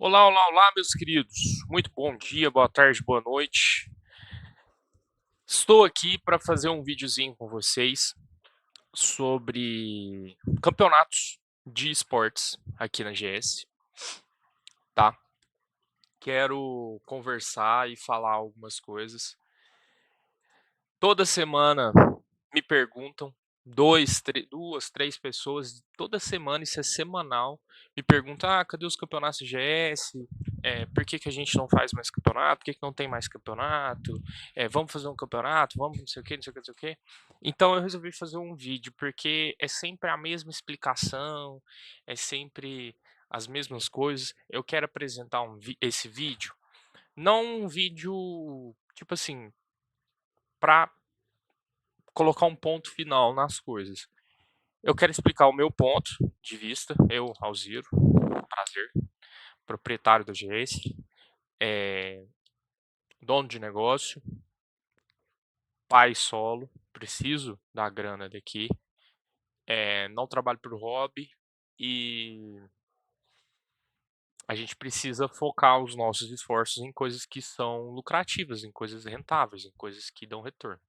Olá, olá, olá, meus queridos. Muito bom dia, boa tarde, boa noite. Estou aqui para fazer um videozinho com vocês sobre campeonatos de esportes aqui na GS, tá? Quero conversar e falar algumas coisas. Toda semana me perguntam, duas, três pessoas, toda semana, isso é semanal, me perguntam: cadê os campeonatos GS? Por que, que a gente não faz mais campeonato? Por que, que não tem mais campeonato? Vamos fazer um campeonato? Vamos não sei o que, não sei o que, não sei o que. Então eu resolvi fazer um vídeo, porque é sempre a mesma explicação, é sempre as mesmas coisas. Eu quero apresentar esse vídeo, não um vídeo, tipo assim, para colocar um ponto final nas coisas. Eu quero explicar o meu ponto de vista, eu, Alziro, prazer, proprietário da GS, dono de negócio, pai solo, preciso da grana daqui, não trabalho por hobby e a gente precisa focar os nossos esforços em coisas que são lucrativas, em coisas rentáveis, em coisas que dão retorno,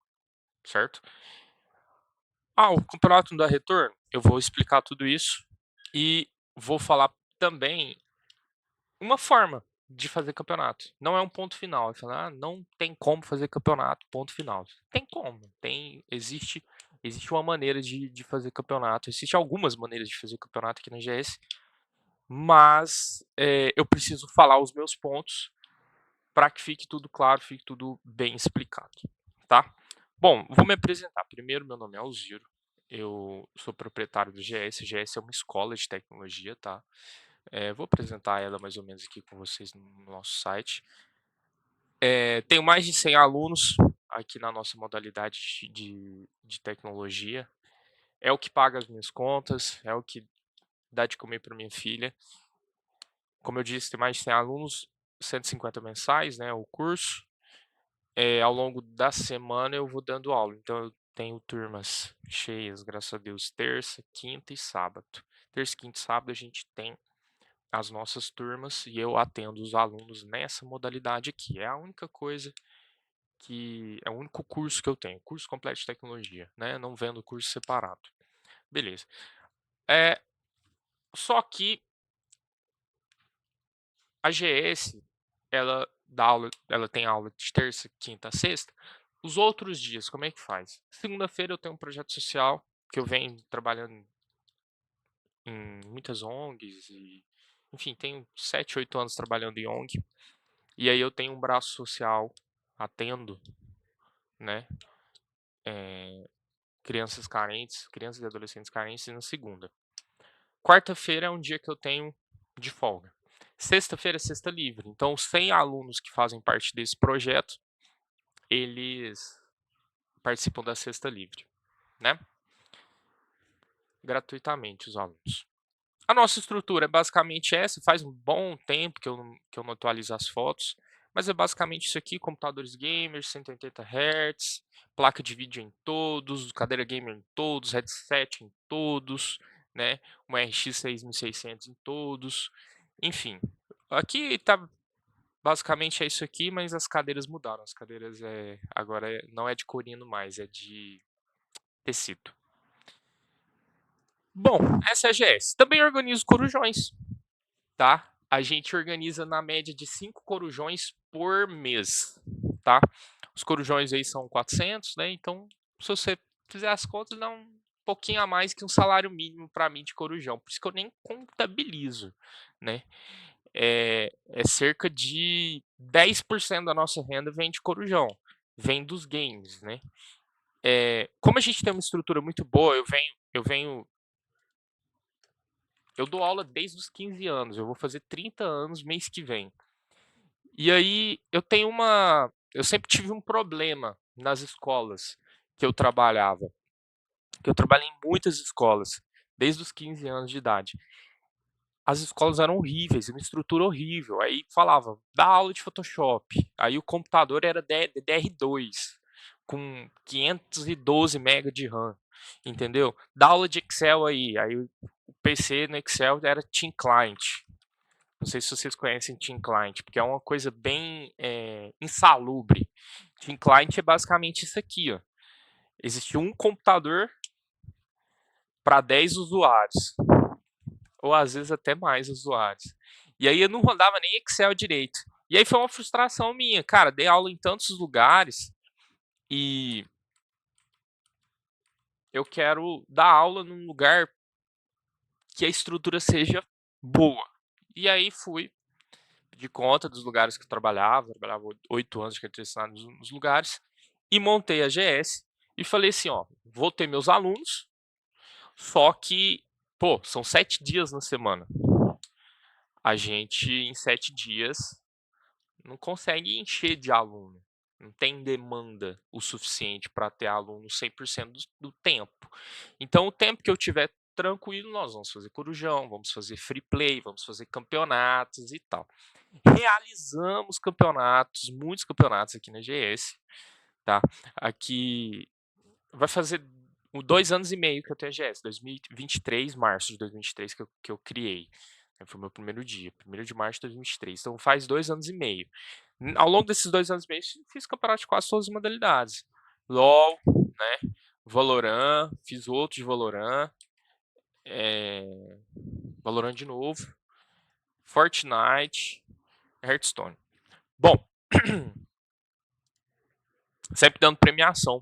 certo? O campeonato não dá retorno? Eu vou explicar tudo isso e vou falar também uma forma de fazer campeonato. Não é um ponto final. É falar, não tem como fazer campeonato, ponto final. Tem como. Existe uma maneira de fazer campeonato. Existem algumas maneiras de fazer campeonato aqui na GS. Mas eu preciso falar os meus pontos para que fique tudo claro, fique tudo bem explicado. Tá? Bom, vou me apresentar. Primeiro, meu nome é Alziro. Eu sou proprietário do GS. GS é uma escola de tecnologia, tá? Vou apresentar ela mais ou menos aqui com vocês no nosso site. Tenho mais de 100 alunos aqui na nossa modalidade de tecnologia. É o que paga as minhas contas, é o que dá de comer para minha filha. Como eu disse, tem mais de 100 alunos, 150 mensais, né, o curso. Ao longo da semana eu vou dando aula, então eu tenho turmas cheias, graças a Deus, terça, quinta e sábado. Terça, quinta e sábado a gente tem as nossas turmas e eu atendo os alunos nessa modalidade aqui. É a única coisa que é o único curso que eu tenho, curso completo de tecnologia, né? Não vendo curso separado. Beleza. É, só que a GS, ela tem aula de terça, quinta, sexta. Os outros dias, como é que faz? Segunda-feira eu tenho um projeto social que eu venho trabalhando em muitas ONGs e, enfim, tenho 7, 8 anos trabalhando em ONG. E aí eu tenho um braço social, atendo, né, crianças carentes, crianças e adolescentes carentes na segunda. Quarta-feira é um dia que eu tenho de folga. Sexta-feira é sexta livre. Então, os 100 alunos que fazem parte desse projeto, eles participam da sexta livre, né? Gratuitamente, os alunos. A nossa estrutura é basicamente essa. Faz um bom tempo que eu não atualizo as fotos, mas é basicamente isso aqui: computadores gamers, 180 Hz, placa de vídeo em todos, cadeira gamer em todos, headset em todos, né? Uma RX 6600 em todos, enfim. Aqui tá basicamente é isso aqui, mas as cadeiras mudaram. As cadeiras não é de corino mais, é de tecido. Bom, essa é a GS. Também organizo corujões, tá? A gente organiza na média de 5 corujões por mês, tá? Os corujões aí são 400, né? Então, se você fizer as contas, dá um pouquinho a mais que um salário mínimo para mim de corujão. Por isso que eu nem contabilizo, né? É cerca de 10% da nossa renda vem de corujão, vem dos games, né? Como a gente tem uma estrutura muito boa, eu dou aula desde os 15 anos, eu vou fazer 30 anos mês que vem. E aí eu sempre tive um problema nas escolas que eu trabalhava, que eu trabalhei em muitas escolas, desde os 15 anos de idade. As escolas eram horríveis, uma estrutura horrível. Aí falava, dá aula de Photoshop. Aí o computador era DDR2, com 512 MB de RAM, entendeu? Dá aula de Excel aí. Aí o PC no Excel era Team Client. Não sei se vocês conhecem Team Client, porque é uma coisa bem insalubre. Team Client é basicamente isso aqui, ó. Existe um computador para 10 usuários, ou às vezes até mais usuários. E aí eu não rodava nem Excel direito. E aí foi uma frustração minha, cara, dei aula em tantos lugares e eu quero dar aula num lugar que a estrutura seja boa. E aí fui de conta dos lugares que eu trabalhava 8 anos de carteira assinada nos lugares, e montei a GS e falei assim, ó, vou ter meus alunos, só que, pô, são 7 dias na semana. A gente, em 7 dias, não consegue encher de aluno. Não tem demanda o suficiente para ter aluno 100% do tempo. Então, o tempo que eu tiver tranquilo, nós vamos fazer corujão, vamos fazer free play, vamos fazer campeonatos e tal. Realizamos campeonatos, muitos campeonatos aqui na GS, tá? Aqui vai fazer 2 anos e meio que eu tenho a GS, 2023, março de 2023 que eu criei. Foi o meu primeiro dia, 1º de março de 2023. Então faz 2 anos e meio. Ao longo desses 2 anos e meio, fiz campeonato de quase todas as modalidades. LoL, né? Valorant, fiz outro de Valorant. Valorant de novo. Fortnite, Hearthstone. Bom, sempre dando premiação,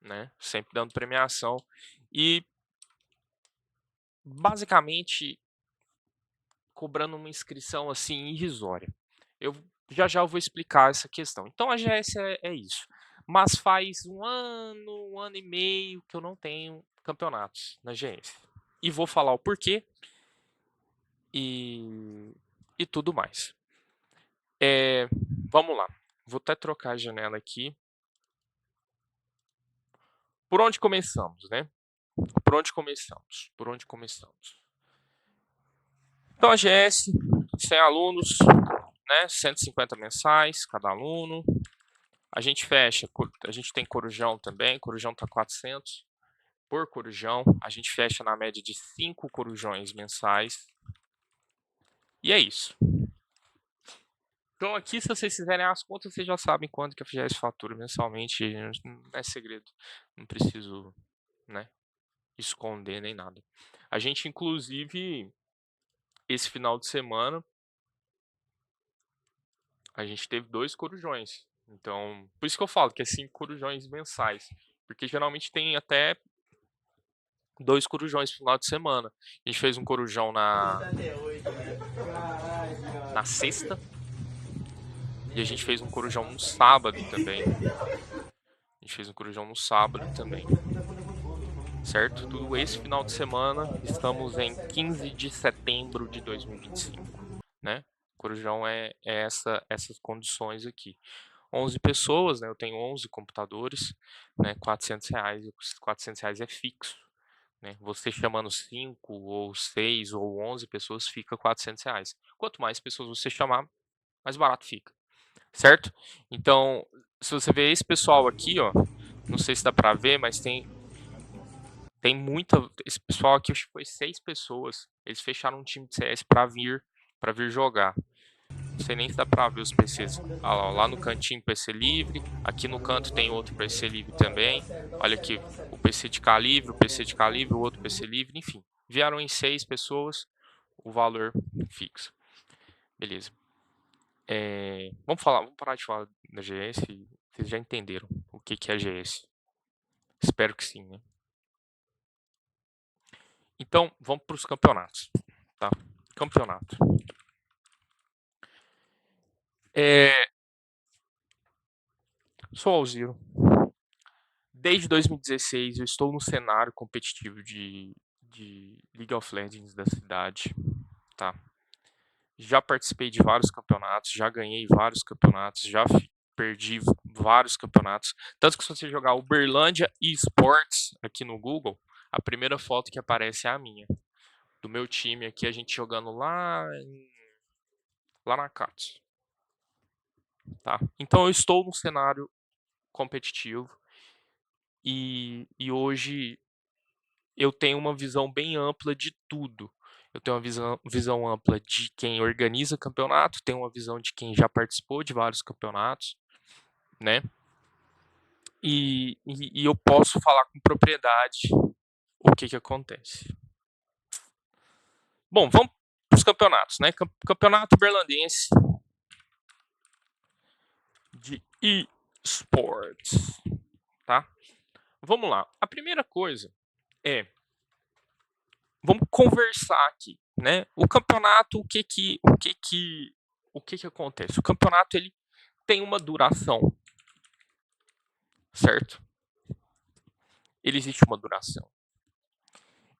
né? Sempre dando premiação. E basicamente cobrando uma inscrição assim irrisória. Eu já vou explicar essa questão. Então a GS é isso. Mas faz um ano e meio que eu não tenho campeonatos na GS. E vou falar o porquê e tudo mais. Vamos lá. Vou até trocar a janela aqui. Por onde começamos, né? Por onde começamos? Por onde começamos? Então a GS, 100 alunos, né? 150 mensais cada aluno. A gente fecha, a gente tem corujão também, corujão tá 400 por corujão. A gente fecha na média de 5 corujões mensais. E é isso. Então aqui, se vocês fizerem as contas, vocês já sabem quanto que a FGS fatura mensalmente. Não é segredo. Não preciso, né, esconder nem nada. A gente, inclusive, esse final de semana, a gente teve 2 corujões. Então, por isso que eu falo que é 5 corujões mensais. Porque geralmente tem até 2 corujões no final de semana. A gente fez um corujão na sexta. E a gente fez um corujão no sábado também. A gente fez um corujão no sábado também. Certo? Tudo esse final de semana. Estamos em 15 de setembro de 2025. Né? O corujão é essas condições aqui. 11 pessoas, né? Eu tenho 11 computadores, né? R$400. R$400 é fixo. Né? Você chamando 5 ou 6 ou 11 pessoas, fica R$400. Quanto mais pessoas você chamar, mais barato fica. Certo? Então, se você ver esse pessoal aqui, ó, não sei se dá pra ver, mas tem muita. Esse pessoal aqui, acho que foi 6 pessoas. Eles fecharam um time de CS pra vir jogar. Não sei nem se dá pra ver os PCs. Lá no cantinho PC livre. Aqui no canto tem outro PC livre também. Olha aqui, o PC de calibre, o PC de calibre, o outro PC livre, enfim. Vieram em 6 pessoas, o valor fixo. Beleza. Vamos parar de falar da GS. Vocês já entenderam o que é GS. Espero que sim, né? Então, vamos para os campeonatos. Tá? Campeonato. Sou Alziro. Desde 2016 eu estou no cenário competitivo de League of Legends da cidade. Tá? Já participei de vários campeonatos, já ganhei vários campeonatos, já perdi vários campeonatos. Tanto que se você jogar Uberlândia eSports aqui no Google, a primeira foto que aparece é a minha. Do meu time aqui, a gente jogando lá na Katsu. Tá? Então eu estou no cenário competitivo e hoje eu tenho uma visão bem ampla de tudo. Eu tenho uma visão ampla de quem organiza campeonato, tenho uma visão de quem já participou de vários campeonatos, né? E eu posso falar com propriedade o que acontece. Bom, vamos para os campeonatos, né? Campeonato Berlandense de eSports, tá? Vamos lá. A primeira coisa é, vamos conversar aqui, né? O campeonato, o que acontece? O campeonato ele tem uma duração, certo? Ele existe uma duração.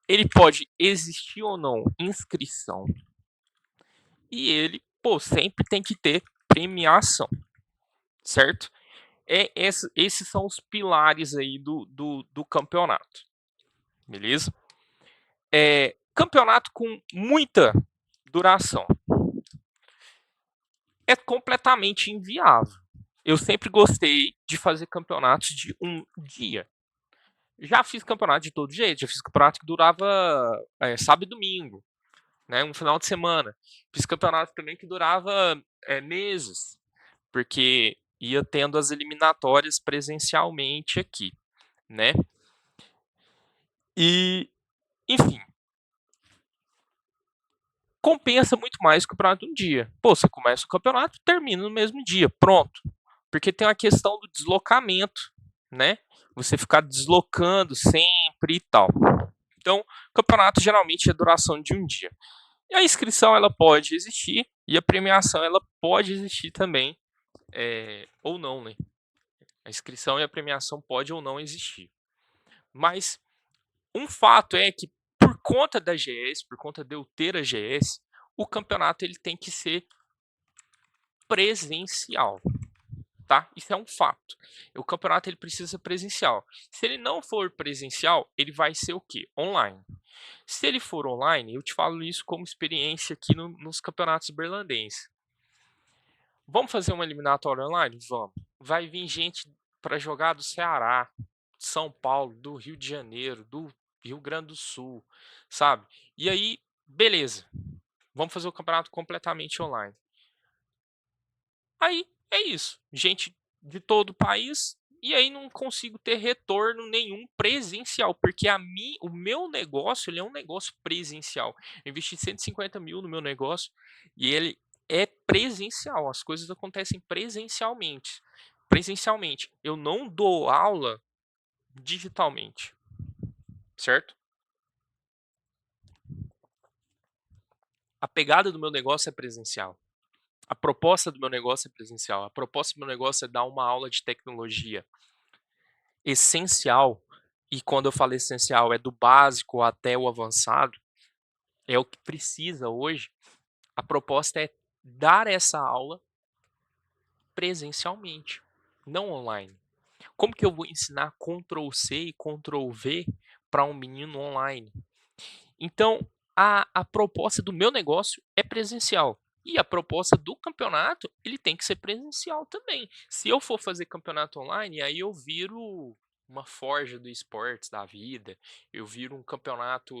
Ele pode existir ou não inscrição. E ele, sempre tem que ter premiação, certo? Esses são os pilares aí do campeonato, beleza? Campeonato com muita duração é completamente inviável. Eu sempre gostei de fazer campeonatos de um dia. Já fiz campeonato de todo jeito, já fiz campeonato que durava sábado e domingo, né, um final de semana. Fiz campeonato também que durava meses, porque ia tendo as eliminatórias presencialmente aqui, né? E, enfim, compensa muito mais que o campeonato de um dia. Pô, você começa o campeonato e termina no mesmo dia, pronto. Porque tem a questão do deslocamento, né? Você ficar deslocando sempre e tal. Então, o campeonato geralmente é duração de um dia. E a inscrição ela pode existir e a premiação ela pode existir também, ou não, né? A inscrição e a premiação pode ou não existir. Mas um fato é que por conta da GS, por conta de eu ter a GS, o campeonato ele tem que ser presencial, tá? Isso é um fato. O campeonato ele precisa ser presencial. Se ele não for presencial, ele vai ser o quê? Online. Se ele for online, eu te falo isso como experiência aqui nos campeonatos berlandenses. Vamos fazer uma eliminatória online? Vamos. Vai vir gente para jogar do Ceará, de São Paulo, do Rio de Janeiro, do Rio Grande do Sul, sabe? E aí, beleza. Vamos fazer o campeonato completamente online. Aí é isso. Gente de todo o país. E aí não consigo ter retorno nenhum presencial, porque o meu negócio ele é um negócio presencial. Eu investi 150 mil no meu negócio e ele é presencial. As coisas acontecem presencialmente. Presencialmente. Eu não dou aula digitalmente, certo? A pegada do meu negócio é presencial. A proposta do meu negócio é presencial. A proposta do meu negócio é dar uma aula de tecnologia essencial, e quando eu falo essencial, é do básico até o avançado, é o que precisa hoje. A proposta é dar essa aula presencialmente, não online. Como que eu vou ensinar Ctrl+C e Ctrl+V para um menino online? Então, a proposta do meu negócio é presencial. E a proposta do campeonato, ele tem que ser presencial também. Se eu for fazer campeonato online, aí eu viro uma forja do esportes da vida, eu viro um campeonato,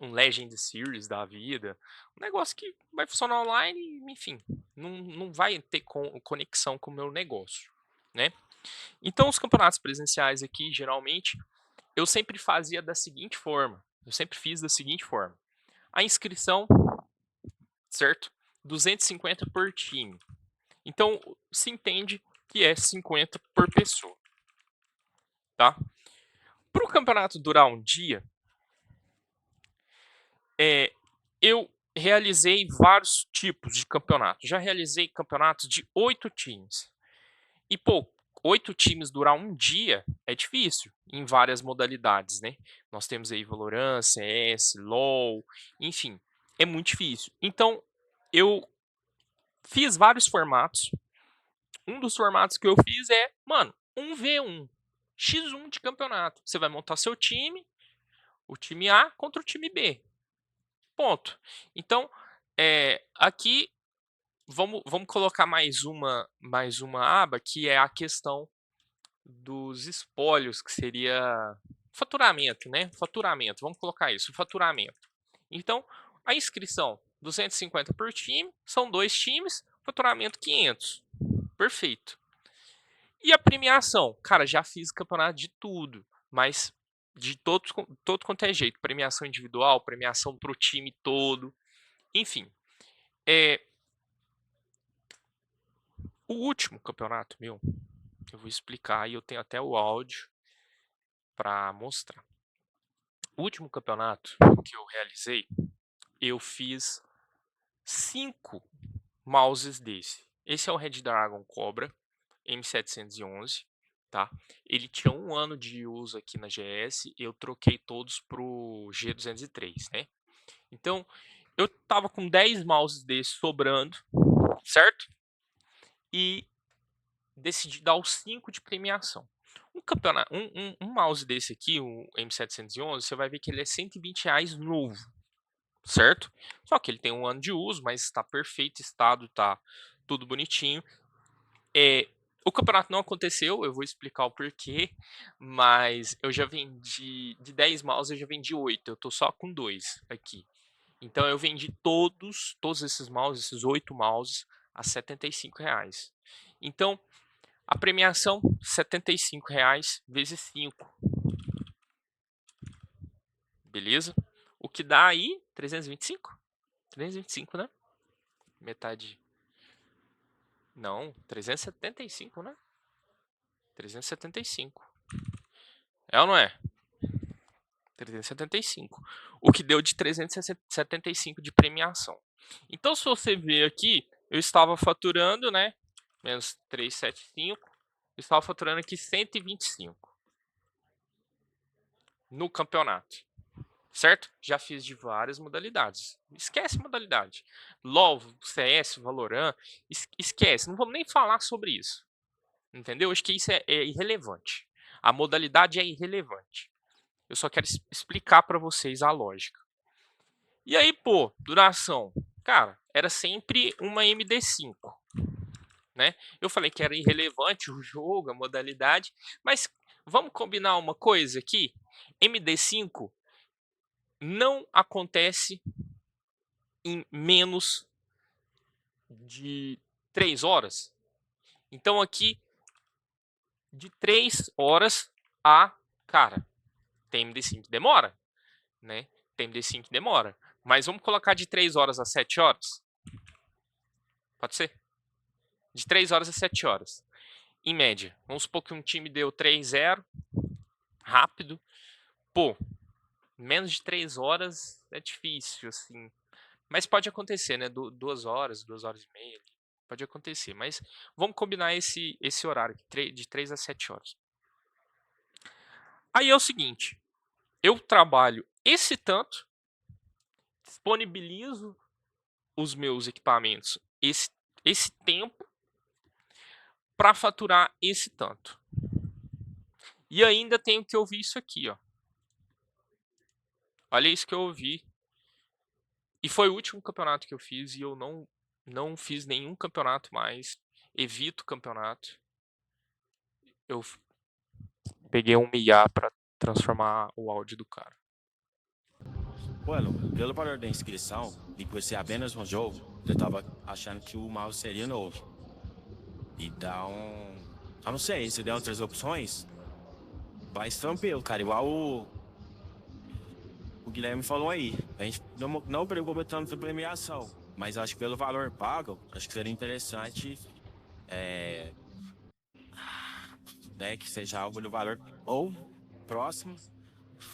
um Legend Series da vida, um negócio que vai funcionar online, enfim, não vai ter conexão com o meu negócio, né? Então, os campeonatos presenciais aqui, geralmente, eu sempre fazia da seguinte forma, eu sempre fiz da seguinte forma. A inscrição, certo? 250 por time. Então, se entende que é 50 por pessoa, tá? Para o campeonato durar um dia, eu realizei vários tipos de campeonato. Já realizei campeonatos de 8 times. E, 8 times durar um dia é difícil, em várias modalidades, né? Nós temos aí Valorant, CS, LoL, enfim, é muito difícil. Então, eu fiz vários formatos. Um dos formatos que eu fiz é, mano, 1v1, X1 de campeonato. Você vai montar seu time, o time A contra o time B. Ponto. Então, aqui vamos colocar mais uma aba que é a questão dos espólios, que seria faturamento, né? Faturamento, vamos colocar isso, faturamento. Então, a inscrição, 250 por time, são 2 times, faturamento 500. Perfeito. E a premiação? Cara, já fiz campeonato de tudo, mas de todo quanto é jeito. Premiação individual, premiação pro time todo, enfim. O último campeonato meu, eu vou explicar e eu tenho até o áudio para mostrar. O último campeonato que eu realizei, eu fiz 5 mouses desse. Esse é o Red Dragon Cobra M711, tá? Ele tinha 1 ano de uso aqui na GS, eu troquei todos pro G203, né? Então, eu tava com 10 mouses desses sobrando, certo? E decidi dar os 5 de premiação. Um mouse desse aqui, o M711, você vai ver que ele é R$120 novo, certo? Só que ele tem 1 ano de uso, mas está perfeito estado, tá tudo bonitinho. O campeonato não aconteceu, eu vou explicar o porquê, mas eu já vendi, de 10 mouses eu já vendi 8, eu tô só com 2 aqui. Então eu vendi todos esses mouses, esses 8 mouses, a R$75. Então, a premiação, R$75 vezes 5. Beleza? O que dá aí 325? 325, né? Metade. Não, 375, né? 375. É ou não é? 375. O que deu de 375 de premiação. Então, se você ver aqui, eu estava faturando, né? Menos 375. Eu estava faturando aqui 125 no campeonato. Certo? Já fiz de várias modalidades. Esquece modalidade. LoL, CS, Valorant, esquece. Não vamos nem falar sobre isso. Entendeu? Acho que isso é irrelevante. A modalidade é irrelevante. Eu só quero explicar para vocês a lógica. E aí, pô, duração. Cara, era sempre uma MD5. Né? Eu falei que era irrelevante o jogo, a modalidade, mas vamos combinar uma coisa aqui? MD5 não acontece em menos de 3 horas. Então aqui, de 3 horas a, cara, tem MD5 que demora, né? Tem MD5 que demora. Mas vamos colocar de 3 horas a 7 horas? Pode ser? De 3 horas a 7 horas. Em média. Vamos supor que um time deu 3-0, rápido. Pô, menos de 3 horas é difícil, assim. Mas pode acontecer, né? 2 horas, 2 horas e meia. Pode acontecer. Mas vamos combinar esse horário, de 3 a 7 horas. Aí é o seguinte. Eu trabalho esse tanto, disponibilizo os meus equipamentos esse tempo para faturar esse tanto. E ainda tenho que ouvir isso aqui, ó. Olha isso que eu ouvi. E foi o último campeonato que eu fiz e eu não fiz nenhum campeonato mais. Evito campeonato. Eu peguei um IA para transformar o áudio do cara. Bueno, pelo valor da inscrição e por ser apenas um jogo, eu tava achando que o mouse seria novo. Então, eu não sei, se der outras opções, vai tranquilo, cara. Igual o Guilherme falou aí. A gente não preocupa tanto com premiação, mas acho que pelo valor pago, acho que seria interessante né, que seja algo do valor ou próximo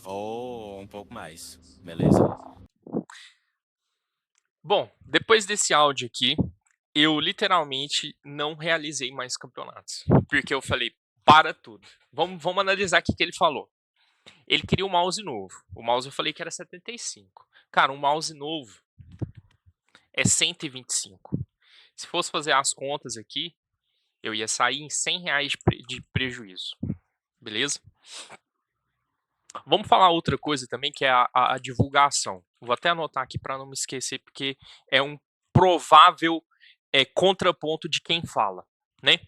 ou um pouco mais, beleza? Bom, depois desse áudio aqui, eu literalmente não realizei mais campeonatos. Porque eu falei, para tudo. Vamos analisar o que ele falou. Ele queria um mouse novo. O mouse eu falei que era 75. Cara, um mouse novo é 125. Se fosse fazer as contas aqui, eu ia sair em R$100 de prejuízo. Beleza? Vamos falar outra coisa também, que é a divulgação. Vou até anotar aqui para não me esquecer, porque é um provável contraponto de quem fala, né?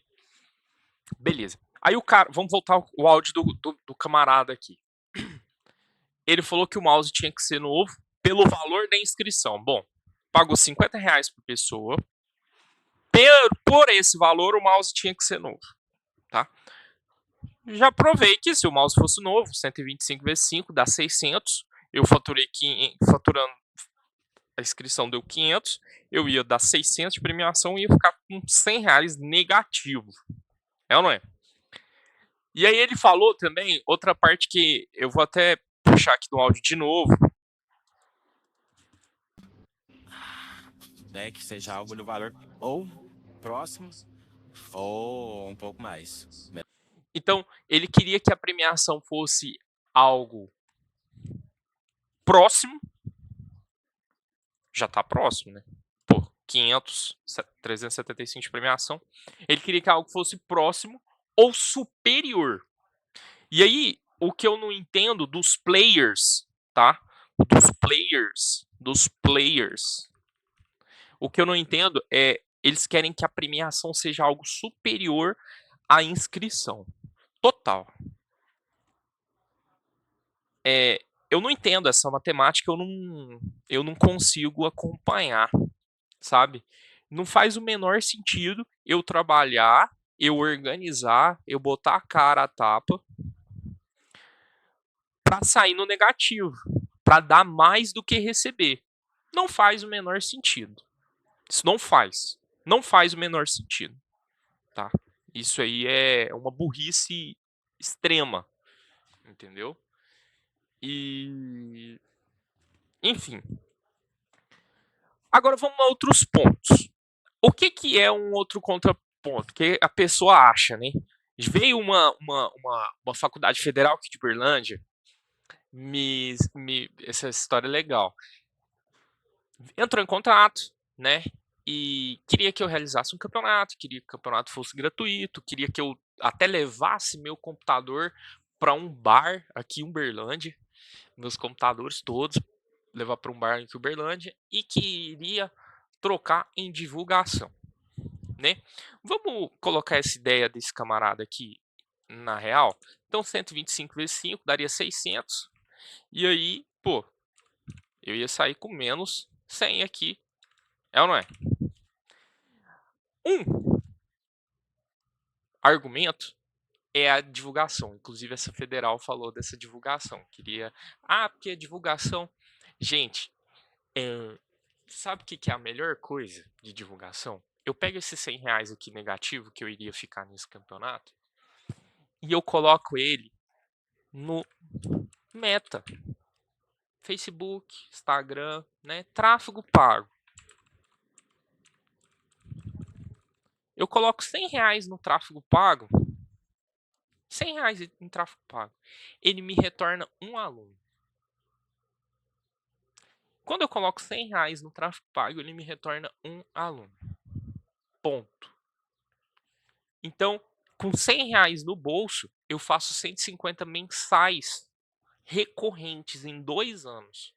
Beleza. Aí o cara, vamos voltar o áudio do camarada aqui. Ele falou que o mouse tinha que ser novo, pelo valor da inscrição. Bom, pagou R$50 por pessoa. Por esse valor, o mouse tinha que ser novo, tá? Já provei que se o mouse fosse novo, 125 vezes 5 dá 600. Eu faturando, a inscrição deu 500. Eu ia dar 600 de premiação e ia ficar com R$100 negativo. É ou não é? E aí ele falou também, outra parte que eu vou até puxar aqui no áudio de novo. Né, que seja algo no valor ou próximo ou um pouco mais. Então, ele queria que a premiação fosse algo próximo. Já está próximo, né? Pô, 500, 375 de premiação. Ele queria que algo fosse próximo ou superior. E aí, o que eu não entendo dos players, tá? Dos players. O que eu não entendo é eles querem que a premiação seja algo superior à inscrição. Total. Eu não entendo essa matemática, eu não consigo acompanhar, sabe? Não faz o menor sentido eu trabalhar, eu organizar, eu botar a cara a tapa para sair no negativo, para dar mais do que receber. Não faz o menor sentido. Isso não faz. Não faz o menor sentido, tá? Isso aí é uma burrice extrema, entendeu? E enfim. Agora vamos a outros pontos. O que é um outro contraponto? Que a pessoa acha, né? Veio uma faculdade federal aqui de Berlândia, essa história é legal. Entrou em contato, né? E queria que eu realizasse um campeonato, queria que o campeonato fosse gratuito, queria que eu até levasse meu computador para um bar aqui em Uberlândia, meus computadores todos, levar para um bar aqui em Uberlândia, e queria trocar em divulgação, né? Vamos colocar essa ideia desse camarada aqui na real. Então, 125 vezes 5 daria 600. E aí, pô, eu ia sair com menos 100 aqui. É ou não é? Um argumento é a divulgação. Inclusive, essa federal falou dessa divulgação. Queria. Ah, porque a divulgação. Gente, sabe o que é a melhor coisa de divulgação? Eu pego esses R$100 aqui negativo que eu iria ficar nesse campeonato e eu coloco ele no Meta, Facebook, Instagram, né? Tráfego pago. Eu coloco R$100 no tráfego pago, R$100 em tráfego pago, ele me retorna um aluno. Quando eu coloco R$100 no tráfego pago, ele me retorna um aluno. Ponto. Então, com R$100 no bolso, eu faço 150 mensais recorrentes em 2 anos.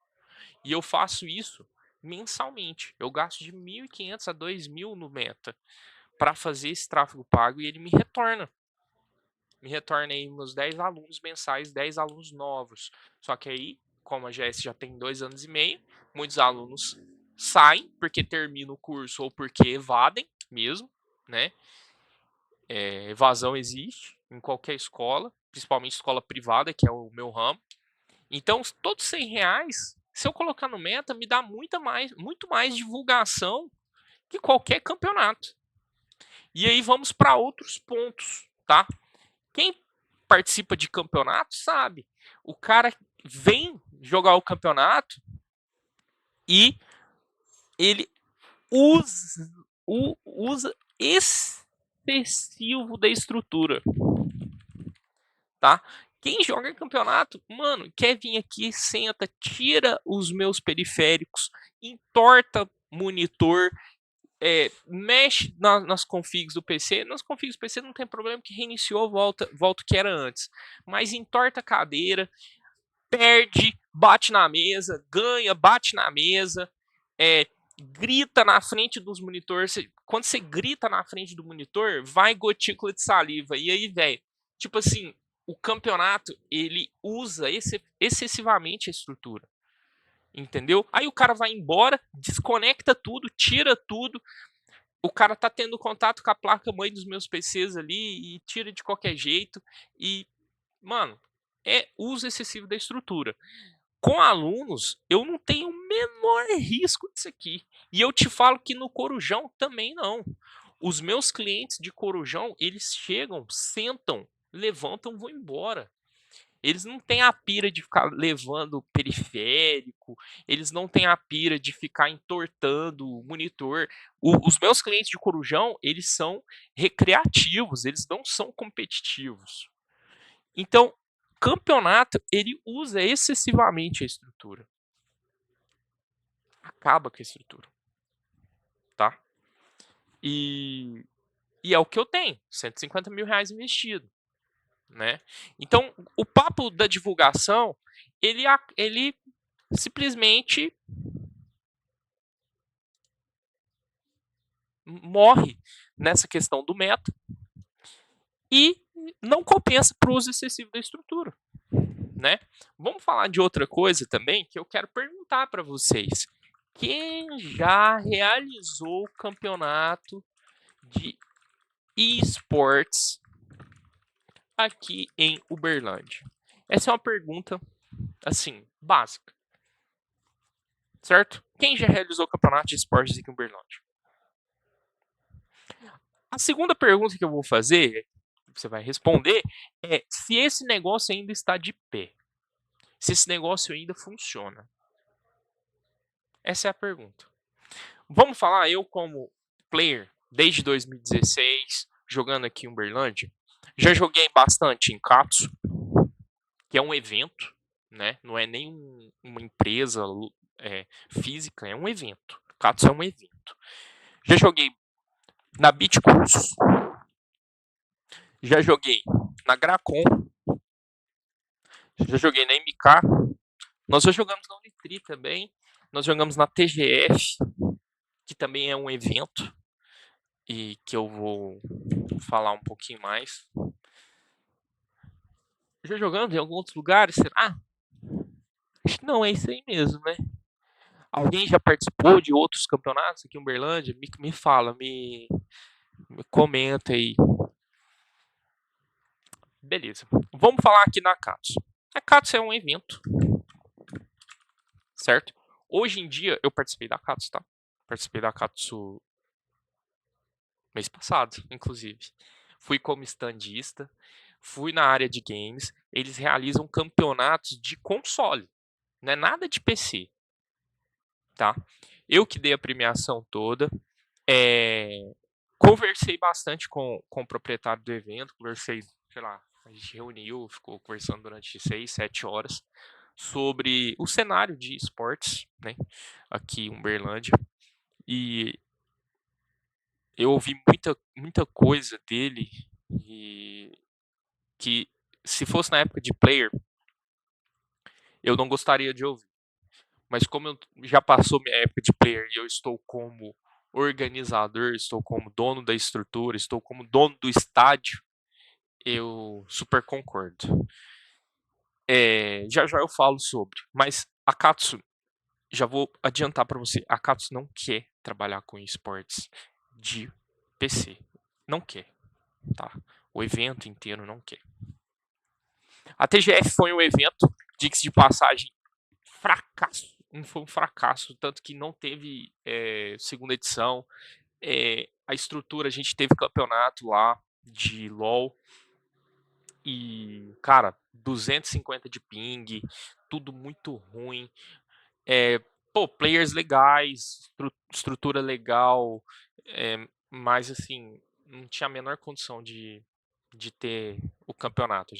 E eu faço isso mensalmente. Eu gasto de 1.500 a 2.000 no Meta para fazer esse tráfego pago e ele me retorna. Me retorna aí meus 10 alunos mensais, 10 alunos novos. Só que aí, como a GS já tem 2 anos e meio, muitos alunos saem porque terminam o curso ou porque evadem mesmo, né? Evasão existe em qualquer escola, principalmente escola privada, que é o meu ramo. Então, todos R$100, se eu colocar no Meta, me dá muito mais divulgação que qualquer campeonato. E aí vamos para outros pontos, tá? Quem participa de campeonato sabe. O cara vem jogar o campeonato e ele usa excessivo da estrutura, tá? Quem joga campeonato, mano, quer vir aqui, senta, tira os meus periféricos, entorta monitor, mexe nas configs do PC. Nas configs do PC não tem problema que reiniciou, volta o que era antes. Mas entorta a cadeira, perde, bate na mesa, ganha, bate na mesa, grita na frente dos monitores. Quando você grita na frente do monitor, vai gotícula de saliva. E aí, velho, tipo assim, o campeonato, ele usa excessivamente a estrutura. entendeu? Aí o cara vai embora, desconecta tudo, tira tudo. O cara tá tendo contato com a placa-mãe dos meus PCs ali e tira de qualquer jeito. E, mano, é uso excessivo da estrutura. Com alunos, eu não tenho o menor risco disso aqui. E eu te falo que no Corujão também não. Os meus clientes de Corujão, eles chegam, sentam, levantam, vão embora. Eles não têm a pira de ficar levando periférico, eles não têm a pira de ficar entortando o monitor. Os meus clientes de Corujão, eles são recreativos, eles não são competitivos. Então, campeonato, ele usa excessivamente a estrutura. Acaba com a estrutura, tá? E é o que eu tenho, R$ 150.000 investido, né? Então, o papo da divulgação, ele simplesmente morre nessa questão do meta e não compensa para o uso excessivo da estrutura, né? Vamos falar de outra coisa também que eu quero perguntar para vocês. Quem já realizou o campeonato de esportes aqui em Uberlândia? Essa é uma pergunta, assim, básica, certo? Quem já realizou o campeonato de esportes aqui em Uberlândia? A segunda pergunta que eu vou fazer, que você vai responder, é se esse negócio ainda está de pé. Se esse negócio ainda funciona. Essa é a pergunta. Vamos falar, eu como player, desde 2016, jogando aqui em Uberlândia, já joguei bastante em Katsu, que é um evento, né? Não é nem uma empresa física, é um evento. Katsu é um evento. Já joguei na Beach Cursos, já joguei na Gracon, já joguei na MK, nós já jogamos na Unitri também, nós jogamos na TGF, que também é um evento, e que eu vou falar um pouquinho mais. Já jogando em alguns outros lugares? Será? Acho que não, é isso aí mesmo, né? Alguém já participou de outros campeonatos aqui em Uberlândia? Me fala, me comenta aí. Beleza. Vamos falar aqui na Katsu. A Katsu é um evento, certo? Hoje em dia, eu participei da Katsu, tá? Participei da Katsu mês passado, inclusive. Fui como standista, fui na área de games. Eles realizam campeonatos de console, não é nada de PC, tá? Eu que dei a premiação toda, conversei bastante com o proprietário do evento, conversei, sei lá, a gente reuniu, ficou conversando durante 6, 7 horas sobre o cenário de esportes, né, aqui em Uberlândia. E eu ouvi muita coisa dele e que se fosse na época de player, eu não gostaria de ouvir. Mas como já passou minha época de player e eu estou como organizador, estou como dono da estrutura, estou como dono do estádio, eu super concordo. Já já eu falo sobre, mas a Katsu, já vou adiantar para você, a Katsu não quer trabalhar com esportes de PC, não quer, tá? O evento inteiro não quer. A TGF foi um evento, diga-se de passagem, fracasso. Foi um fracasso, tanto que não teve segunda edição. A estrutura, a gente teve campeonato lá de LoL e, cara, 250 de ping, tudo muito ruim. Players legais, estrutura legal, mas assim, não tinha a menor condição de ter o campeonato.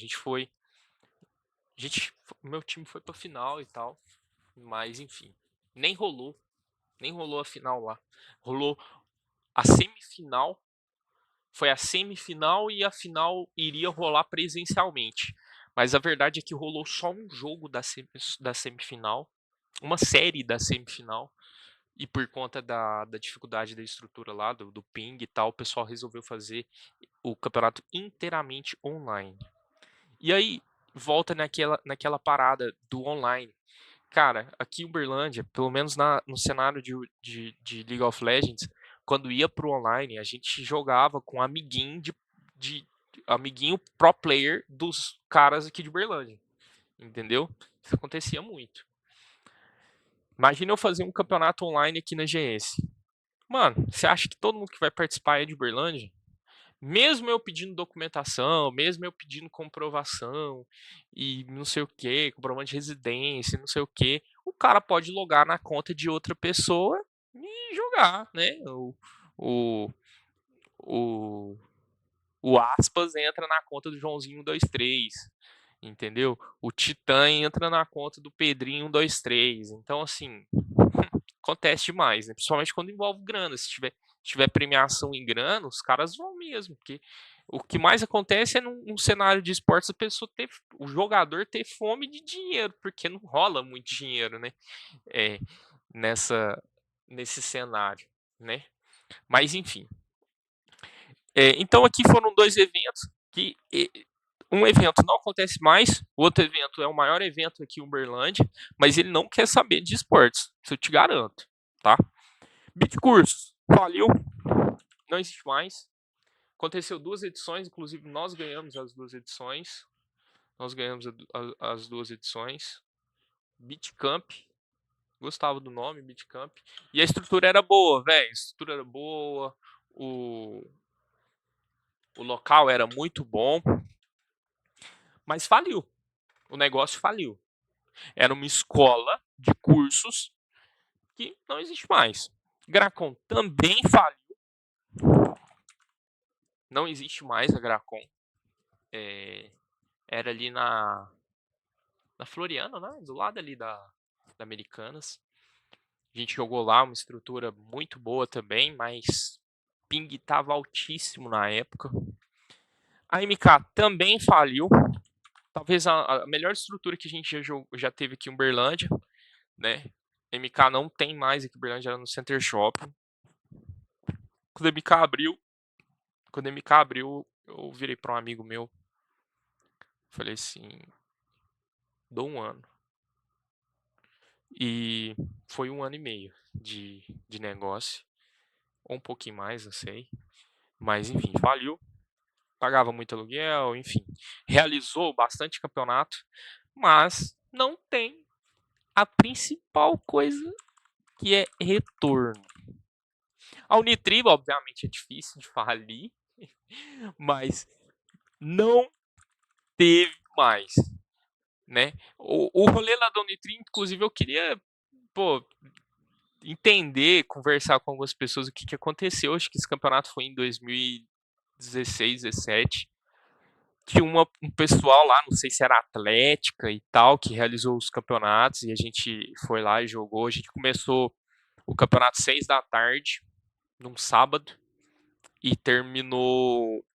Meu time foi pra final e tal, mas enfim, nem rolou, nem rolou a final lá. Rolou a semifinal, foi a semifinal e a final iria rolar presencialmente. Mas a verdade é que rolou só um jogo da semifinal, uma série da semifinal, e por conta da dificuldade da estrutura lá, do ping e tal, o pessoal resolveu fazer o campeonato inteiramente online. E aí, volta naquela parada do online. Cara, aqui em Uberlândia, pelo menos no cenário de League of Legends, quando ia pro online, a gente jogava com amiguinho de amiguinho pro player dos caras aqui de Uberlândia, entendeu? Isso acontecia muito. Imagina eu fazer um campeonato online aqui na GS. Mano, você acha que todo mundo que vai participar é de Uberlândia? Mesmo eu pedindo documentação, mesmo eu pedindo comprovação e não sei o que, comprovante de residência, não sei o que, o cara pode logar na conta de outra pessoa e jogar, né? O, o, o aspas entra na conta do Joãozinho 123, entendeu? O Titã entra na conta do Pedrinho 123. Então, assim, acontece demais, né? Principalmente quando envolve grana. Se tiver premiação em grana, os caras vão mesmo, porque o que mais acontece é num cenário de esportes o jogador ter fome de dinheiro, porque não rola muito dinheiro, né? É, nessa, nesse cenário, né? Mas enfim. Então aqui foram dois eventos que um evento não acontece mais, o outro evento é o maior evento aqui em Uberlândia, mas ele não quer saber de esportes, isso eu te garanto, tá? Bitcursos, faliu, não existe mais. Aconteceu 2 edições, inclusive nós ganhamos as 2 edições. Nós ganhamos as 2 edições. Bitcamp, gostava do nome, Bitcamp. E a estrutura era boa, velho. A estrutura era boa, o, o local era muito bom, mas faliu. O negócio faliu. Era uma escola de cursos que não existe mais. Gracon também faliu. Não existe mais a Gracon. Era ali na Floriano, né? Do lado ali da Americanas. A gente jogou lá, uma estrutura muito boa também, mas ping estava altíssimo na época. A MK também faliu. Talvez a melhor estrutura que a gente já teve aqui em Uberlândia, né? MK não tem mais aqui em Uberlândia, era no Center Shopping. Quando a MK abriu, eu virei para um amigo meu, falei assim, dou um ano. E foi 1 ano e meio de negócio, ou um pouquinho mais, não sei. Mas enfim, faliu, pagava muito aluguel, enfim. Realizou bastante campeonato, mas não tem a principal coisa, que é retorno. A Unitribo, obviamente, é difícil de falir, mas não teve mais, né? O rolê lá da Unitribo, inclusive, eu queria, pô, entender, conversar com algumas pessoas o que aconteceu. Acho que esse campeonato foi em 2016, 17. Tinha um pessoal lá, não sei se era Atlética e tal, que realizou os campeonatos e a gente foi lá e jogou. A gente começou o campeonato 6 da tarde, num sábado, e terminou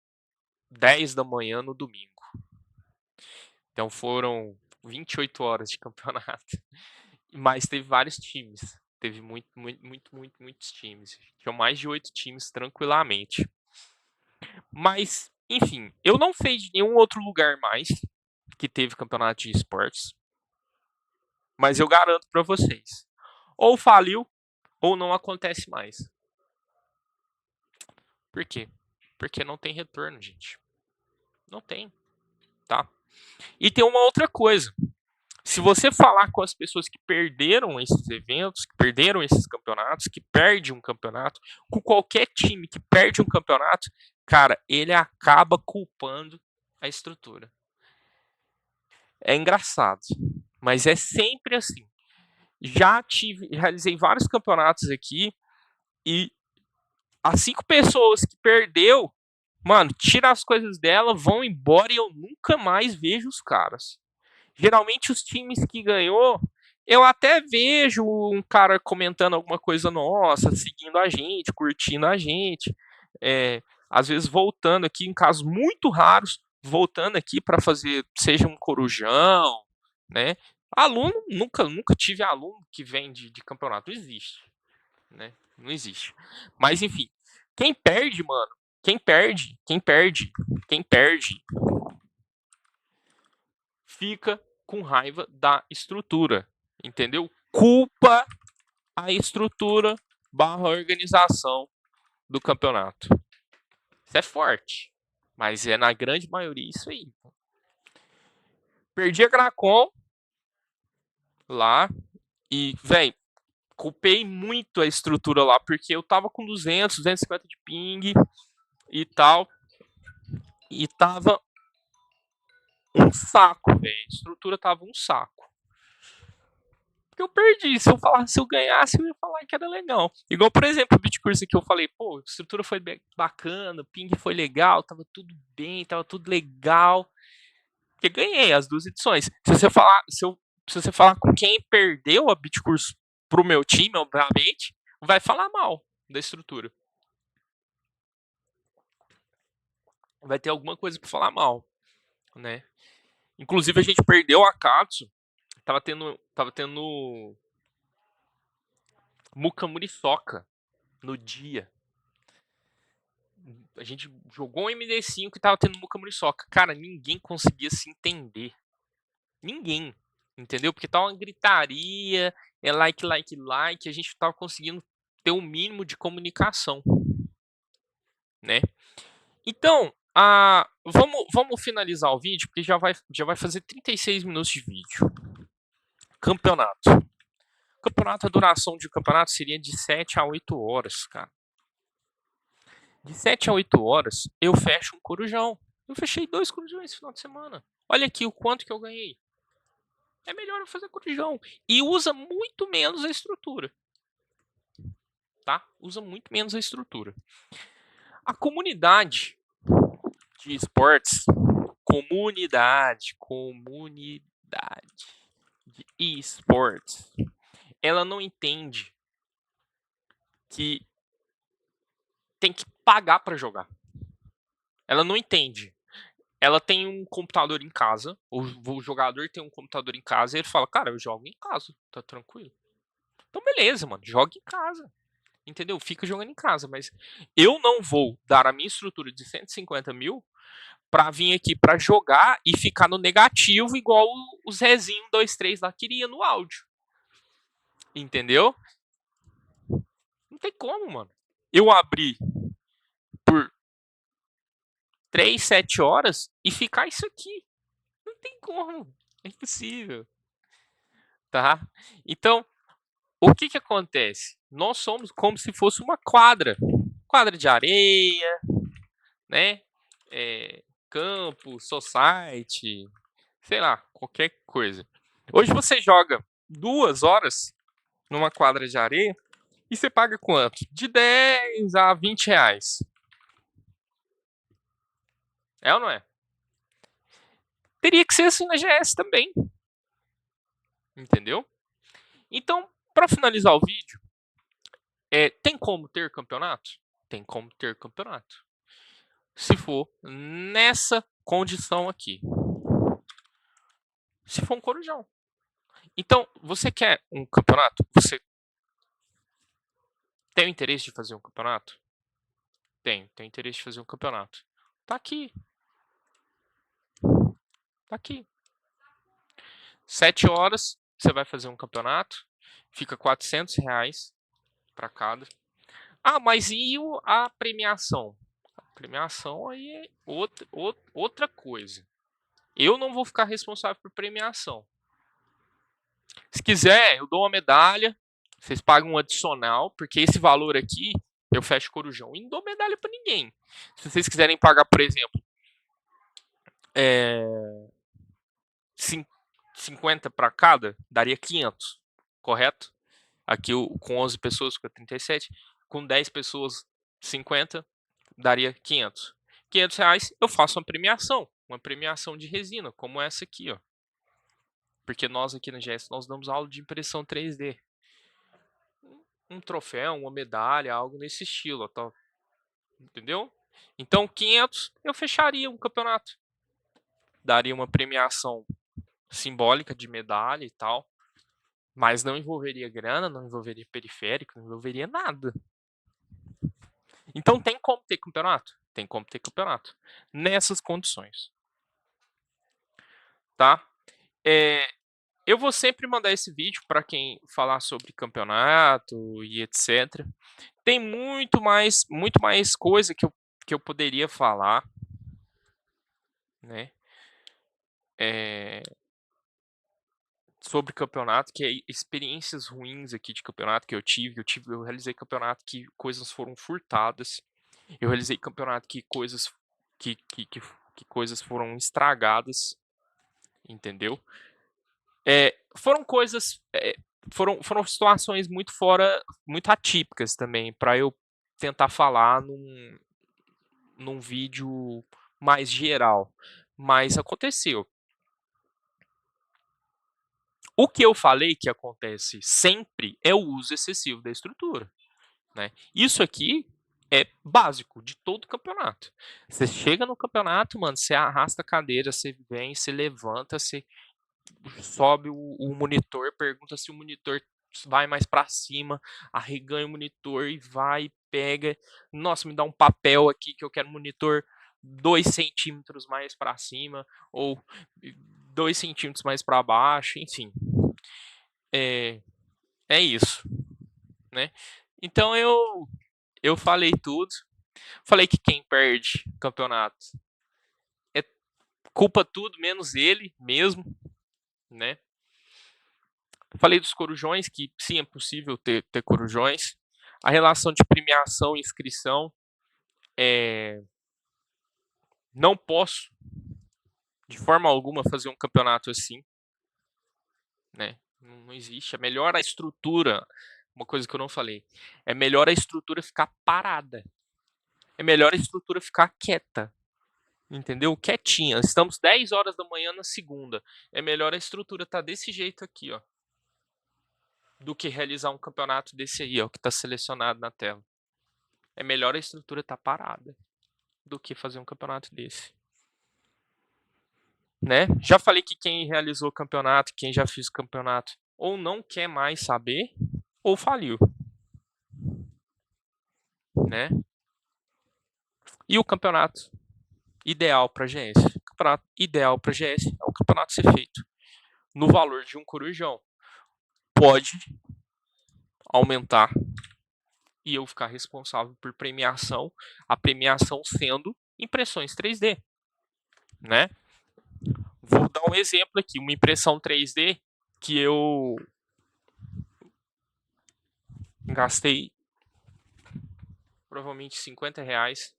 10 da manhã no domingo. Então foram 28 horas de campeonato. Mas teve vários times. Teve muitos times. Tinham mais de 8 times tranquilamente. Mas, enfim, eu não sei de nenhum outro lugar mais que teve campeonato de esportes. Mas eu garanto para vocês. Ou faliu, ou não acontece mais. Por quê? Porque não tem retorno, gente. Não tem, tá? E tem uma outra coisa. Se você falar com as pessoas que perderam esses eventos, que perderam esses campeonatos, que perde um campeonato, com qualquer time que perde um campeonato, cara, ele acaba culpando a estrutura. É engraçado, mas é sempre assim. Realizei vários campeonatos aqui e as 5 pessoas que perdeu, mano, tira as coisas dela, vão embora e eu nunca mais vejo os caras. Geralmente os times que ganhou, eu até vejo um cara comentando alguma coisa nossa, seguindo a gente, curtindo a gente. Às vezes voltando aqui, em casos muito raros, voltando aqui para fazer, seja um corujão, né? Aluno, nunca tive aluno que vem de campeonato. Não existe, né? Não existe. Mas enfim, quem perde, mano, quem perde, fica com raiva da estrutura. Entendeu? Culpa a estrutura barra organização do campeonato. Isso é forte, mas é na grande maioria isso aí. Perdi a Gracom lá e, velho, culpei muito a estrutura lá, porque eu tava com 200, 250 de ping e tal, e tava um saco, velho. A estrutura tava um saco. Porque eu perdi. Se eu ganhasse, eu ia falar que era legal. Igual, por exemplo, o Bitcourse que eu falei, pô, a estrutura foi bacana, o ping foi legal, tava tudo bem, tava tudo legal. Porque ganhei as duas edições. Se você falar com quem perdeu a Bitcourse pro meu time, obviamente, vai falar mal da estrutura. Vai ter alguma coisa pra falar mal, né? Inclusive, a gente perdeu a Katsu. Tava tendo Muka Muriçoca no dia. A gente jogou um MD5 e tava tendo Muka Muriçoca. Cara, ninguém conseguia se entender. Ninguém. Entendeu? Porque tava uma gritaria, é like, like, like. A gente tava conseguindo ter um mínimo de comunicação, né? Então, vamos finalizar o vídeo, porque já vai fazer 36 minutos de vídeo. Campeonato. Campeonato, a duração de um campeonato seria de 7 a 8 horas, cara. De 7 a 8 horas, eu fecho um corujão. Eu fechei 2 corujões esse final de semana. Olha aqui o quanto que eu ganhei. É melhor eu fazer corujão. E usa muito menos a estrutura. Tá? Usa muito menos a estrutura. A comunidade de esportes, comunidade de esportes, ela não entende que tem que pagar para jogar. Ela não entende. Ela tem um computador em casa, o jogador tem um computador em casa e ele fala, cara, eu jogo em casa, tá tranquilo. Então beleza, mano, joga em casa. Entendeu? Fica jogando em casa, mas eu não vou dar a minha estrutura de 150 mil pra vir aqui pra jogar e ficar no negativo igual o Zezinho 23 lá queria no áudio. Entendeu? Não tem como, mano. Eu abri por 3, 7 horas e ficar isso aqui. Não tem como. É impossível. Tá? Então, o que que acontece? Nós somos como se fosse uma quadra. Quadra de areia, né? Campo, society, sei lá, qualquer coisa. Hoje você joga 2 horas numa quadra de areia e você paga quanto? De 10 a 20 reais. É ou não é? Teria que ser assim na GS também. Entendeu? Então, para finalizar o vídeo, tem como ter campeonato? Tem como ter campeonato. Se for nessa condição aqui. Se for um corujão. Então, você quer um campeonato? Você tem o interesse de fazer um campeonato? Tenho interesse de fazer um campeonato. Tá aqui. Tá aqui. 7 horas, você vai fazer um campeonato. Fica 400 reais para cada. Ah, mas e a premiação? A premiação aí é outra coisa. Eu não vou ficar responsável por premiação. Se quiser, eu dou uma medalha. Vocês pagam um adicional, porque esse valor aqui eu fecho corujão e não dou medalha para ninguém. Se vocês quiserem pagar, por exemplo, 50 para cada, daria 500, correto? Aqui com 11 pessoas fica 37. Com 10 pessoas, 50, daria 500. 500 reais eu faço uma premiação de resina, como essa aqui, ó. Porque nós aqui na GS, nós damos aula de impressão 3D. Um troféu, uma medalha, algo nesse estilo, tá? Entendeu? Então, 500 eu fecharia um campeonato. Daria uma premiação simbólica de medalha e tal. Mas não envolveria grana, não envolveria periférico, não envolveria nada. Então tem como ter campeonato? Tem como ter campeonato. Nessas condições. Tá? Eu vou sempre mandar esse vídeo para quem falar sobre campeonato e etc. Tem muito mais coisa que eu poderia falar, né? Sobre campeonato, que é experiências ruins aqui de campeonato que eu tive. Eu realizei campeonato que coisas foram furtadas. Eu realizei campeonato que coisas que coisas foram estragadas, entendeu? Foram coisas, foram situações muito atípicas também para eu tentar falar num vídeo mais geral, mas aconteceu. O que eu falei que acontece sempre é o uso excessivo da estrutura, né? Isso aqui é básico de todo campeonato. Você chega no campeonato, mano, você arrasta a cadeira, você vem, você levanta, você sobe o monitor, pergunta se o monitor vai mais para cima, arreganha o monitor e vai, pega. Nossa, me dá um papel aqui que eu quero monitor 2 centímetros mais para cima ou 2 centímetros mais para baixo, enfim. É isso, né? Então eu falei tudo. Falei que quem perde campeonato é culpa tudo menos ele mesmo, né? Falei dos corujões, que sim, é possível ter corujões. A relação de premiação e inscrição, não posso, de forma alguma, fazer um campeonato assim, né? Não existe. É melhor a estrutura, uma coisa que eu não falei, é melhor a estrutura ficar parada. É melhor a estrutura ficar quieta, entendeu? Quietinha. Estamos 10 horas da manhã na segunda. É melhor a estrutura estar desse jeito aqui, ó, do que realizar um campeonato desse aí, ó, que está selecionado na tela. É melhor a estrutura estar parada do que fazer um campeonato desse, né? Já falei que quem realizou o campeonato, quem já fez o campeonato, ou não quer mais saber, ou faliu, né? E o campeonato ideal para GS? O campeonato ideal para GS é o campeonato ser feito no valor de um corujão. Pode aumentar e eu ficar responsável por premiação, a premiação sendo impressões 3D, né? Vou dar um exemplo aqui, uma impressão 3D que eu gastei provavelmente R$50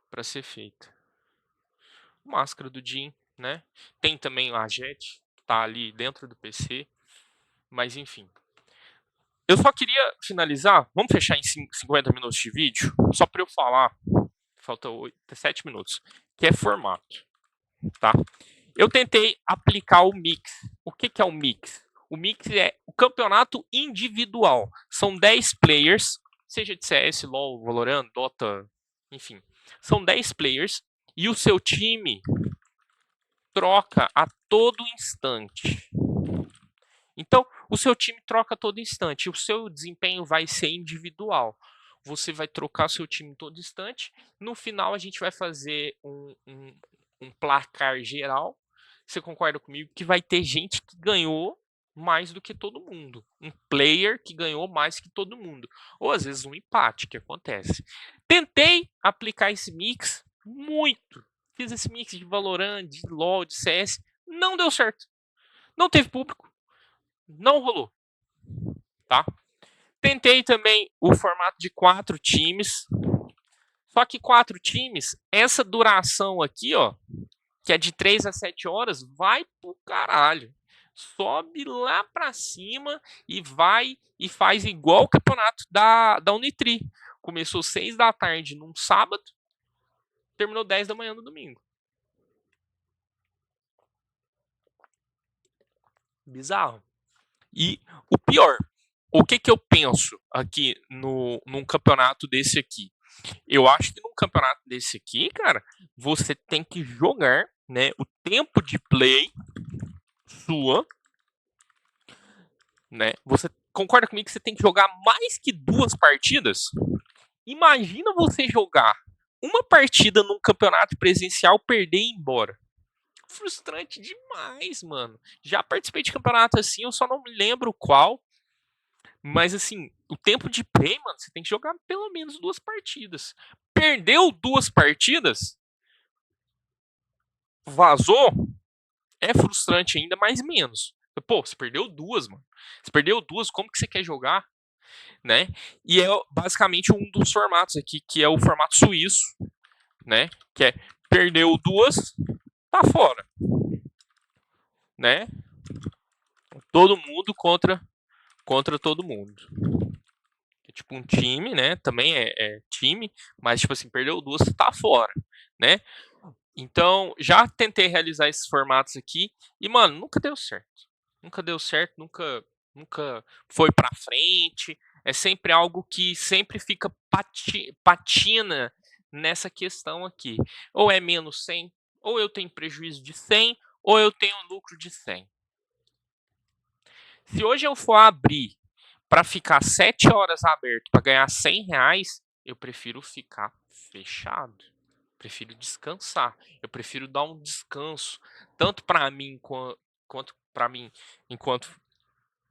para ser feita. Máscara do Jim, né? Tem também a Jet, que tá ali dentro do PC, mas enfim. Eu só queria finalizar, vamos fechar em 50 minutos de vídeo, só para eu falar, falta 7 minutos, que é formato, tá? Eu tentei aplicar o mix. O que é o mix? O mix é o campeonato individual. São 10 players, seja de CS, LoL, Valorant, Dota, enfim. São 10 players e o seu time troca a todo instante. Então, o seu time troca a todo instante. O seu desempenho vai ser individual. Você vai trocar seu time todo instante. No final, a gente vai fazer um placar geral. Você concorda comigo que vai ter gente que ganhou mais do que todo mundo. Um player que ganhou mais que todo mundo. Ou às vezes um empate que acontece. Tentei aplicar esse mix muito. Fiz esse mix de Valorant, de LoL, de CS. Não deu certo. Não teve público. Não rolou. Tá? Tentei também o formato de 4 times. Só que 4 times, essa duração aqui, ó, que é de 3 a 7 horas, vai pro caralho. Sobe lá pra cima e vai e faz igual o campeonato da Unitri. Começou 6 da tarde num sábado, terminou 10 da manhã no domingo. Bizarro. E o pior, o que eu penso aqui num campeonato desse aqui? Eu acho que num campeonato desse aqui, cara, você tem que jogar, né, o tempo de play sua, né? Você concorda comigo que você tem que jogar mais que 2 partidas? Imagina você jogar uma partida num campeonato presencial, perder e ir embora. frustrante demais, mano. Já participei de campeonato assim, eu só não me lembro qual. Mas assim, o tempo de play, mano, você tem que jogar pelo menos 2 partidas. Perdeu 2 partidas, vazou, é frustrante ainda, mas menos. Pô, você perdeu 2, mano. Você perdeu 2, como que você quer jogar? Né? E é basicamente um dos formatos aqui, que é o formato suíço, né? Que é perdeu 2, tá fora, né? Todo mundo contra todo mundo. É tipo um time, né? Também é time, mas tipo assim, perdeu 2, tá fora, né? Então, já tentei realizar esses formatos aqui e, mano, nunca deu certo. Nunca deu certo, nunca foi pra frente. É sempre algo que sempre fica patina nessa questão aqui. Ou é menos 100, ou eu tenho prejuízo de 100, ou eu tenho lucro de 100. Se hoje eu for abrir para ficar 7 horas aberto para ganhar R$ 100, eu prefiro ficar fechado. Prefiro descansar. Eu prefiro dar um descanso, tanto para mim quanto para mim enquanto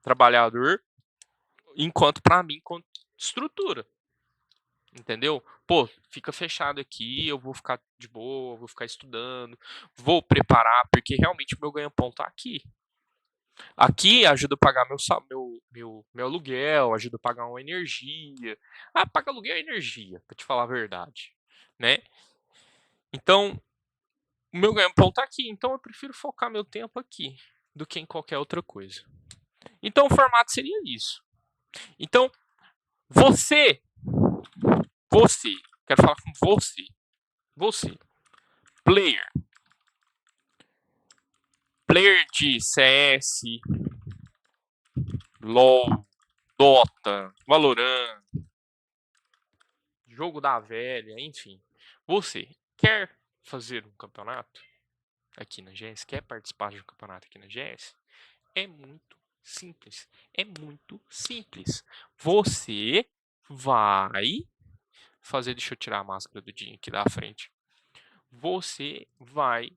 trabalhador, enquanto para mim enquanto estrutura. Entendeu? Pô, fica fechado aqui, eu vou ficar de boa, vou ficar estudando, vou preparar, porque realmente o meu ganha-pão tá aqui. Aqui ajuda a pagar meu aluguel, ajuda a pagar uma energia. Ah, paga aluguel e energia, pra te falar a verdade, né? Então, o meu ganha-pão tá aqui, então eu prefiro focar meu tempo aqui do que em qualquer outra coisa. Então, o formato seria isso. Então, você, você, quero falar com você, player, player de CS, LoL, Dota, Valorant, jogo da velha, enfim. Você quer fazer um campeonato aqui na GS? Quer participar de um campeonato aqui na GS? É muito simples. É muito simples. Você vai fazer. Deixa eu tirar a máscara do Dinho aqui da frente. Você vai.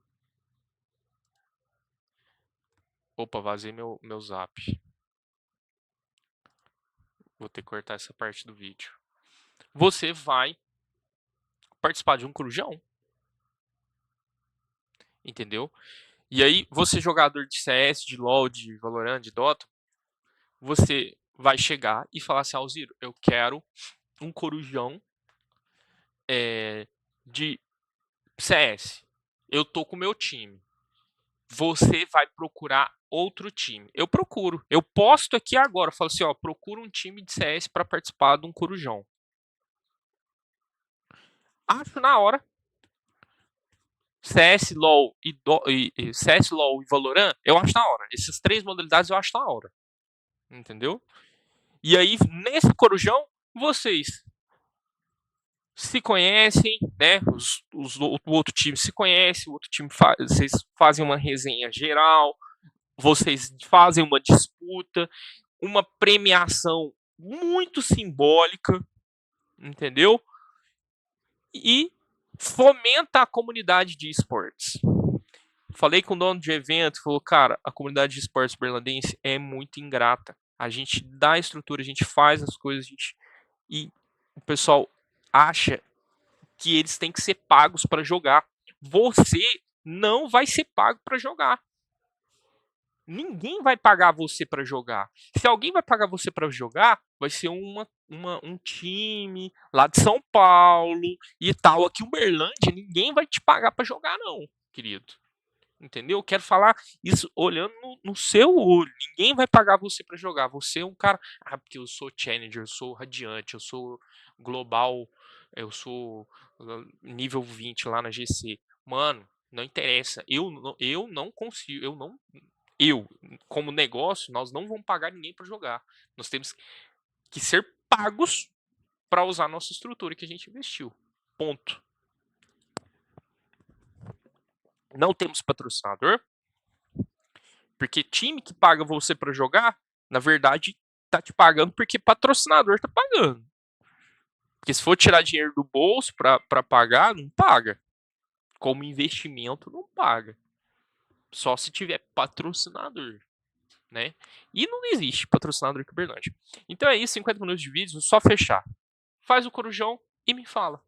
Opa, vazei meu zap. Vou ter que cortar essa parte do vídeo. Você vai participar de um corujão. Entendeu? E aí, você, jogador de CS, de LoL, de Valorant, de Dota, você vai chegar e falar assim: Alziro, eu quero um corujão de CS. Eu tô com o meu time. Você vai procurar outro time. Eu procuro. Eu posto aqui agora. Eu falo assim, ó, procura um time de CS para participar de um corujão. Acho na hora. CS, LoL CS, LoL e Valorant, eu acho na hora. Essas 3 modalidades eu acho na hora. Entendeu? E aí, nesse corujão, vocês se conhecem, né? O outro time se conhece, o outro time vocês fazem uma resenha geral, vocês fazem uma disputa, uma premiação muito simbólica, entendeu? E fomenta a comunidade de esportes. Falei com o dono de evento, falou, cara, a comunidade de esportes berlandense é muito ingrata. A gente dá estrutura, a gente faz as coisas, e o pessoal acha que eles têm que ser pagos para jogar. Você não vai ser pago para jogar. Ninguém vai pagar você para jogar. Se alguém vai pagar você para jogar, vai ser um time lá de São Paulo e tal. Aqui em Uberlândia, ninguém vai te pagar para jogar, não, querido. Entendeu? Eu quero falar isso olhando no seu olho. Ninguém vai pagar você para jogar. Você é um cara. Ah, porque eu sou Challenger, eu sou Radiante, eu sou Global, eu sou nível 20 lá na GC. Mano, não interessa. Eu não consigo. Eu, como negócio, nós não vamos pagar ninguém para jogar. Nós temos que ser pagos para usar a nossa estrutura que a gente investiu. Ponto. Não temos patrocinador, porque time que paga você para jogar, na verdade, tá te pagando porque patrocinador tá pagando. Porque se for tirar dinheiro do bolso para pagar, não paga. Como investimento, não paga. Só se tiver patrocinador, né. E não existe patrocinador aqui em Uberlândia. Então é isso, 50 minutos de vídeo, só fechar. Faz o corujão e me fala.